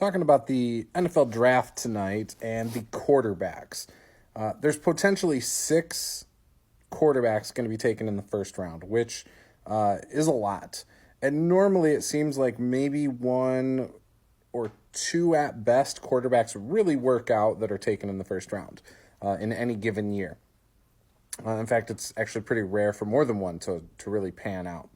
talking about the NFL draft tonight and the quarterbacks. There's potentially six quarterbacks going to be taken in the first round, which is a lot. And normally it seems like maybe one or two at best quarterbacks really work out that are taken in the first round in any given year. In fact, it's actually pretty rare for more than one to really pan out.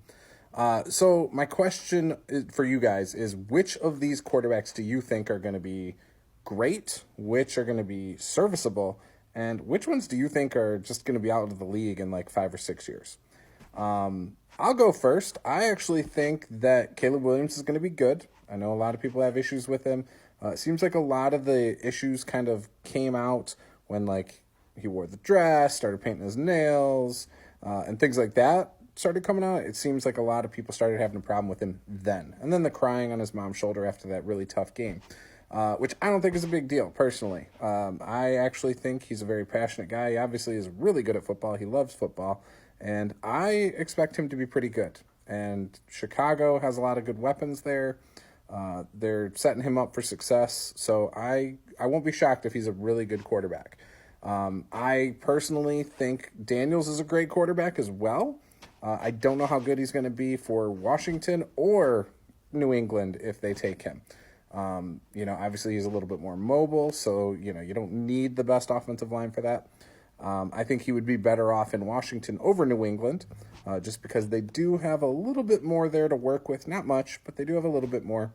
So my question for you guys is, which of these quarterbacks do you think are going to be great, which are going to be serviceable, and which ones do you think are just going to be out of the league in like 5 or 6 years? I'll go first. I actually think that Caleb Williams is going to be good. I know a lot of people have issues with him. It seems like a lot of the issues kind of came out when he wore the dress, started painting his nails, and things like that started coming out. It seems like a lot of people started having a problem with him then. And then the crying on his mom's shoulder after that really tough game, which I don't think is a big deal, personally. I actually think he's a very passionate guy. He obviously is really good at football. He loves football. And I expect him to be pretty good. And Chicago has a lot of good weapons there. They're setting him up for success. So I won't be shocked if he's a really good quarterback. I personally think Daniels is a great quarterback as well. I don't know how good he's going to be for Washington or New England if they take him. Obviously he's a little bit more mobile, so, you don't need the best offensive line for that. I think he would be better off in Washington over New England, just because they do have a little bit more there to work with. Not much, but they do have a little bit more.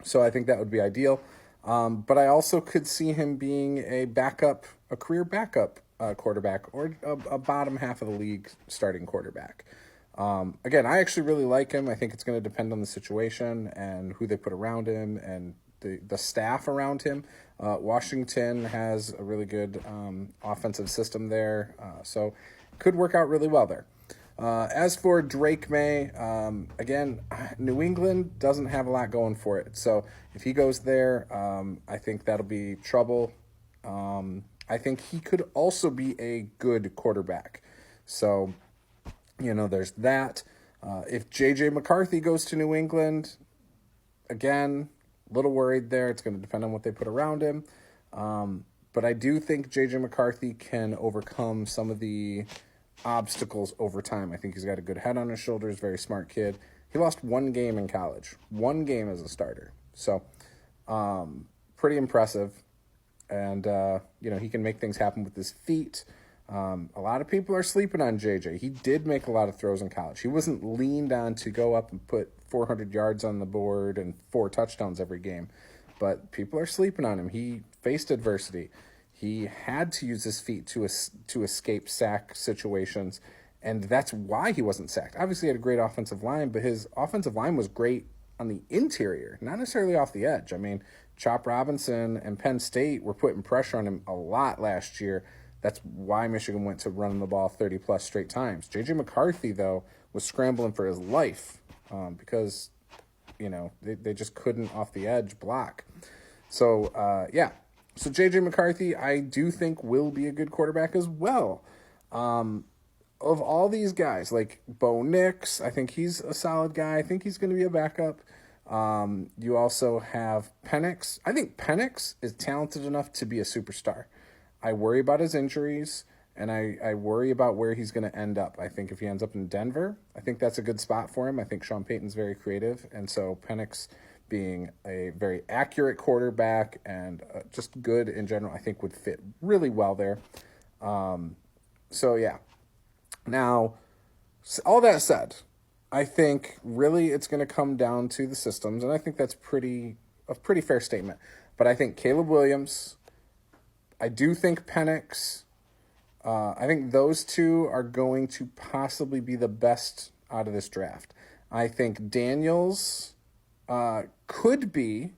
So I think that would be ideal. But I also could see him being a career backup quarterback, or a bottom half of the league starting quarterback. Again, I actually really like him. I think it's going to depend on the situation and who they put around him and the staff around him. Washington has a really good offensive system there, so could work out really well there. As for Drake May, again, New England doesn't have a lot going for it. So if he goes there, I think that'll be trouble. I think he could also be a good quarterback. So, there's that. If J.J. McCarthy goes to New England, again, a little worried there. It's going to depend on what they put around him. But I do think J.J. McCarthy can overcome some of the obstacles over time. I think he's got a good head on his shoulders, very smart kid. He lost one game in college, one game as a starter. So pretty impressive. And, he can make things happen with his feet. A lot of people are sleeping on JJ. He did make a lot of throws in college. He wasn't leaned on to go up and put 400 yards on the board and 4 touchdowns every game. But people are sleeping on him. He faced adversity. He had to use his feet to escape sack situations, and that's why he wasn't sacked. Obviously, he had a great offensive line, but his offensive line was great on the interior, not necessarily off the edge. I mean, Chop Robinson and Penn State were putting pressure on him a lot last year. That's why Michigan went to running the ball 30-plus straight times. J.J. McCarthy, though, was scrambling for his life because, they just couldn't off the edge block. So, So J.J. McCarthy, I do think will be a good quarterback as well. Of all these guys, like Bo Nix, I think he's a solid guy. I think he's going to be a backup. You also have Penix. I think Penix is talented enough to be a superstar. I worry about his injuries, and I worry about where he's going to end up. I think if he ends up in Denver, I think that's a good spot for him. I think Sean Payton's very creative, and so Penix being a very accurate quarterback and just good in general, I think would fit really well there. Now, all that said, I think really it's going to come down to the systems, and I think that's a pretty fair statement. But I think Caleb Williams, I do think Penix, I think those two are going to possibly be the best out of this draft. I think Daniels could be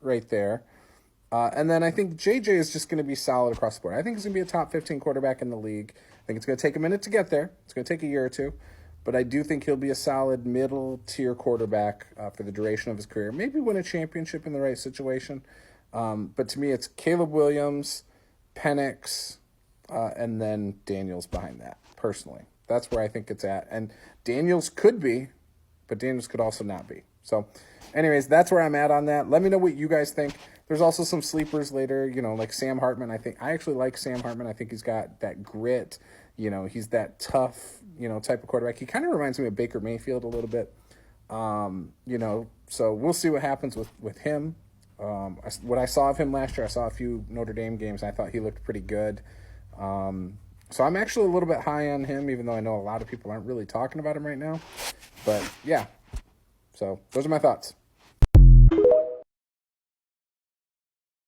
right there. And then I think JJ is just going to be solid across the board. I think he's going to be a top 15 quarterback in the league. I think it's going to take a minute to get there. It's going to take a year or two. But I do think he'll be a solid middle-tier quarterback for the duration of his career. Maybe win a championship in the right situation. But to me, it's Caleb Williams, Penix, and then Daniels behind that, personally. That's where I think it's at. And Daniels could be, but Daniels could also not be. So anyways, that's where I'm at on that. Let me know what you guys think. There's also some sleepers later, like Sam Hartman. I actually like Sam Hartman. I think he's got that grit. He's that tough, type of quarterback. He kind of reminds me of Baker Mayfield a little bit. So we'll see what happens with him. What I saw of him last year, I saw a few Notre Dame games, and I thought he looked pretty good. So I'm actually a little bit high on him, even though I know a lot of people aren't really talking about him right now. But yeah, so those are my thoughts.